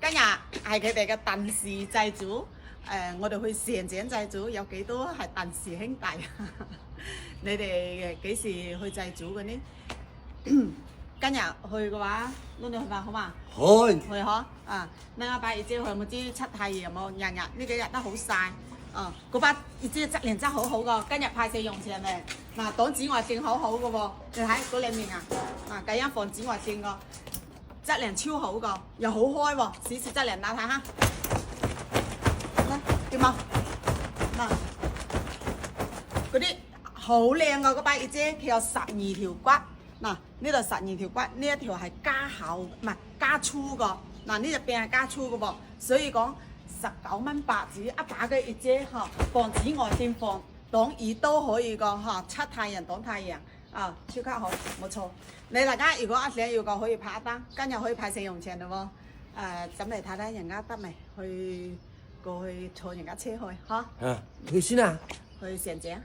今日係佢哋嘅鄧氏祭祖，我哋去成井祭祖有幾多係鄧氏兄弟？你哋幾時去祭祖嘅呢？今日去嘅話，攞你去嘛好嘛？去嗬啊！你阿伯熱姐去冇知出太陽冇？日日呢幾日都好曬。嗰班熱姐質量真好好噶，今日派四用錢嚟。嗱，擋紫外線好好嘅喎，你睇嗰兩面啊！嗱，第一防紫外線個質量超好個，又好開喎，試試質量睇下。嗱，點啊？嗱，嗰啲好靚噶嗰班熱姐，佢有12條骨。嗱，呢度12條骨，呢一條係加厚，唔係加粗個。嗱，呢隻柄係加粗嘅喎，所以講19蚊白紙一把嘅熱遮嚇，防紫外線、防擋雨都可以個嚇，出太陽擋太陽啊，超級好，冇錯。你大家如果想要個可以拍一單，今日可以派4用錢嘞喎。咁嚟睇睇人家得未？去過去坐人家車去嚇。去先啊！去成井。